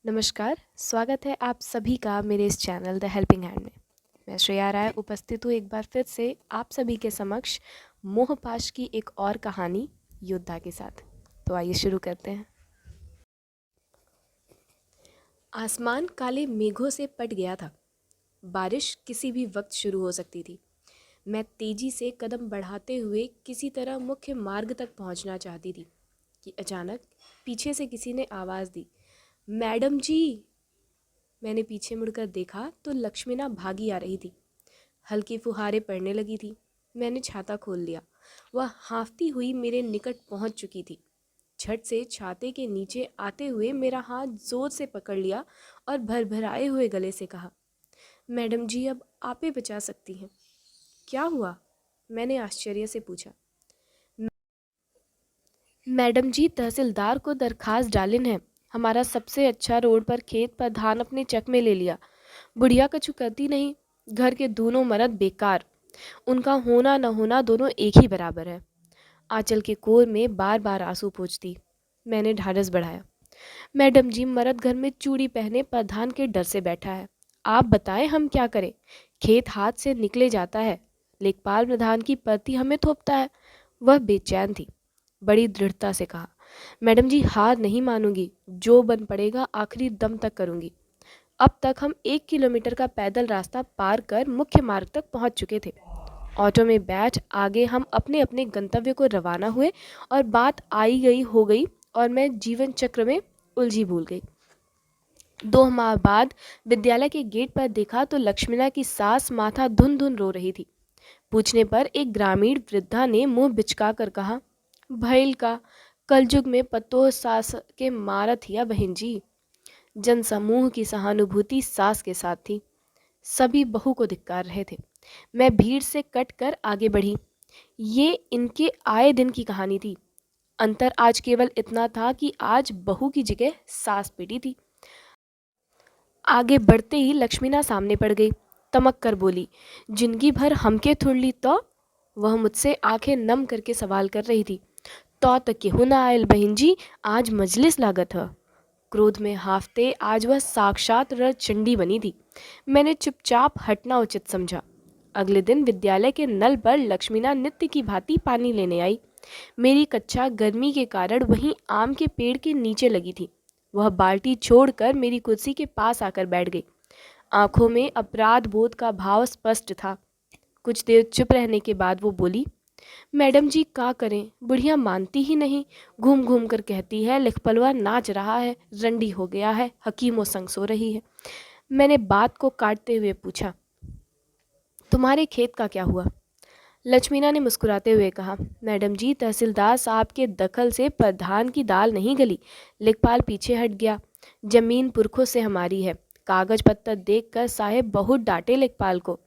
नमस्कार, स्वागत है आप सभी का मेरे इस चैनल द हेल्पिंग हैंड में। मैं श्रेया राय उपस्थित हूँ एक बार फिर से आप सभी के समक्ष मोहपाश की एक और कहानी योद्धा के साथ। तो आइए शुरू करते हैं। आसमान काले मेघों से पट गया था। बारिश किसी भी वक्त शुरू हो सकती थी। मैं तेजी से कदम बढ़ाते हुए किसी तरह मुख्य मार्ग तक पहुंचना चाहती थी कि अचानक पीछे से किसी ने आवाज़ दी, मैडम जी। मैंने पीछे मुड़कर देखा तो लक्ष्मीना भागी आ रही थी। हल्की फुहारें पड़ने लगी थी। मैंने छाता खोल लिया। वह हाँफती हुई मेरे निकट पहुंच चुकी थी। झट से छाते के नीचे आते हुए मेरा हाथ जोर से पकड़ लिया और भरभराए हुए गले से कहा, मैडम जी अब आप ही बचा सकती हैं। क्या हुआ? मैंने आश्चर्य से पूछा। मैडम जी, तहसीलदार को दरखास्त डालिन है। हमारा सबसे अच्छा रोड पर खेत पर धान अपने चक में ले लिया। बुढ़िया कछु करती नहीं। घर के दोनों मर्द बेकार। उनका होना न होना दोनों एक ही बराबर है। आंचल के कोर में बार बार आंसू पोंछती। मैंने ढाढ़स बढ़ाया। मैडम जी, मर्द घर में चूड़ी पहने प्रधान के डर से बैठा है। आप बताएं हम क्या करें? खेत हाथ से निकले जाता है। लेखपाल प्रधान की प्रति हमें थोपता है। वह बेचैन थी। बड़ी दृढ़ता से कहा, मैडम जी हार नहीं मानूंगी। जो बन पड़ेगा आखिरी दम तक करूंगी। अब तक हम 1 किलोमीटर का पैदल रास्ता पार कर मुख्य मार्ग तक पहुंच चुके थे। ऑटो में बैठ आगे हम अपने अपने गंतव्य को रवाना हुए और बात आई गई हो गई और मैं जीवन चक्र में उलझी भूल गई। 2 माह बाद विद्यालय के गेट पर देखा तो लक्ष्मीना की सास माथा धुन धुन रो रही थी। पूछने पर एक ग्रामीण वृद्धा ने मुंह बिचका कर कहा, भैल का कलयुग में पतो सास के मारत हिया बहन जी। जनसमूह की सहानुभूति सास के साथ थी। सभी बहू को धिक्कार रहे थे। मैं भीड़ से कट कर आगे बढ़ी। ये इनके आए दिन की कहानी थी। अंतर आज केवल इतना था कि आज बहू की जगह सास पिटी थी। आगे बढ़ते ही लक्ष्मीना सामने पड़ गई। तमक कर बोली, जिंदगी भर हमके थुड़ली तो? वह मुझसे आंखें नम करके सवाल कर रही थी। तो तक के हुना आयल बहन जी, आज मजलिस लागत है। क्रोध में हाफते आज वह साक्षात चंडी बनी थी। मैंने चुपचाप हटना उचित समझा। अगले दिन विद्यालय के नल पर लक्ष्मीना नित्य की भांति पानी लेने आई। मेरी कक्षा गर्मी के कारण वहीं आम के पेड़ के नीचे लगी थी। वह बाल्टी छोड़कर मेरी कुर्सी के पास आकर बैठ गई। आंखों में अपराध बोध का भाव स्पष्ट था। कुछ देर चुप रहने के बाद वो बोली, मैडम जी का करें, बुढ़िया मानती ही नहीं। घूम घूम कर कहती है लिखपलवा नाच रहा है, रंडी हो गया है, हकीमों संग सो रही है। मैंने बात को काटते हुए पूछा, तुम्हारे खेत का क्या हुआ? लक्ष्मीना ने मुस्कुराते हुए कहा, मैडम जी तहसीलदार साहब के दखल से प्रधान की दाल नहीं गली। लेखपाल पीछे हट गया। जमीन पुरखों से हमारी है। कागज पत्तर देखकर साहेब बहुत डांटे लेखपाल को।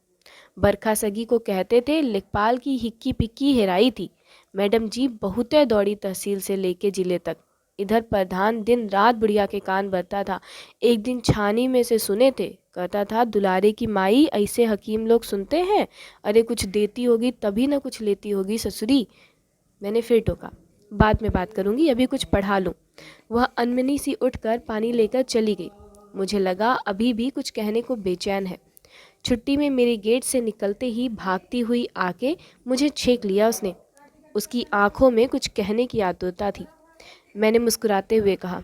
बरखा सगी को कहते थे लेखपाल की हिक्की पिक्की हेराई थी। मैडम जी बहुते दौड़ी तहसील से लेके जिले तक। इधर प्रधान दिन रात बुढ़िया के कान भरता था। एक दिन छानी में से सुने थे, कहता था दुलारे की माई ऐसे हकीम लोग सुनते हैं। अरे कुछ देती होगी तभी ना कुछ लेती होगी ससुरी। मैंने फिर टोका, बाद में बात करूंगी, अभी कुछ पढ़ा लूं। वह अनमनी सी उठकर पानी लेकर चली गई। मुझे लगा अभी भी कुछ कहने को बेचैन है। छुट्टी में मेरे गेट से निकलते ही भागती हुई आके मुझे छेक लिया उसने। उसकी आंखों में कुछ कहने की आतुरता थी। मैंने मुस्कुराते हुए कहा,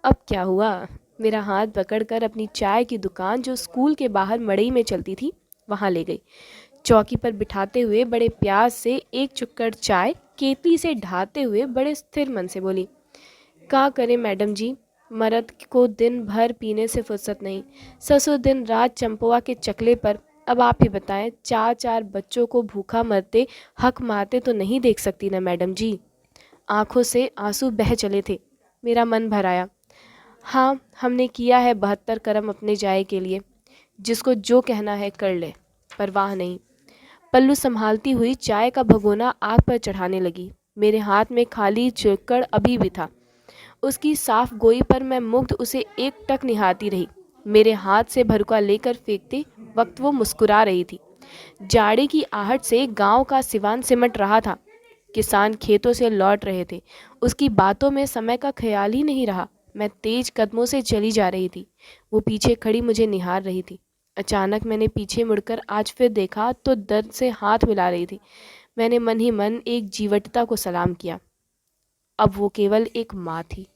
अब क्या हुआ? मेरा हाथ पकड़कर अपनी चाय की दुकान जो स्कूल के बाहर मड़ई में चलती थी वहाँ ले गई। चौकी पर बिठाते हुए बड़े प्यार से एक चुक्कड़ चाय केतली से ढाते हुए बड़े स्थिर मन से बोली, का करें मैडम जी, मर्द को दिन भर पीने से फुर्सत नहीं। ससुर दिन रात चंपवा के चकले पर। अब आप ही बताएं, 4 4 बच्चों को भूखा मरते हक मारते तो नहीं देख सकती ना मैडम जी। आंखों से आंसू बह चले थे। मेरा मन भर आया। हाँ, हमने किया है 72 कर्म अपने जाए के लिए। जिसको जो कहना है कर ले, परवाह नहीं। पल्लू संभालती हुई चाय का भगोना आग पर चढ़ाने लगी। मेरे हाथ में खाली चिक्कड़ अभी भी था। उसकी साफ गोई पर मैं मुग्ध उसे एक टक निहारती रही। मेरे हाथ से भरुका लेकर फेंकते वक्त वो मुस्कुरा रही थी। जाड़े की आहट से गांव का सिवान सिमट रहा था। किसान खेतों से लौट रहे थे। उसकी बातों में समय का ख्याल ही नहीं रहा। मैं तेज कदमों से चली जा रही थी। वो पीछे खड़ी मुझे निहार रही थी। अचानक मैंने पीछे मुड़कर आज फिर देखा तो दर्द से हाथ मिला रही थी। मैंने मन ही मन एक जीवटता को सलाम किया। अब वो केवल एक माँ थी।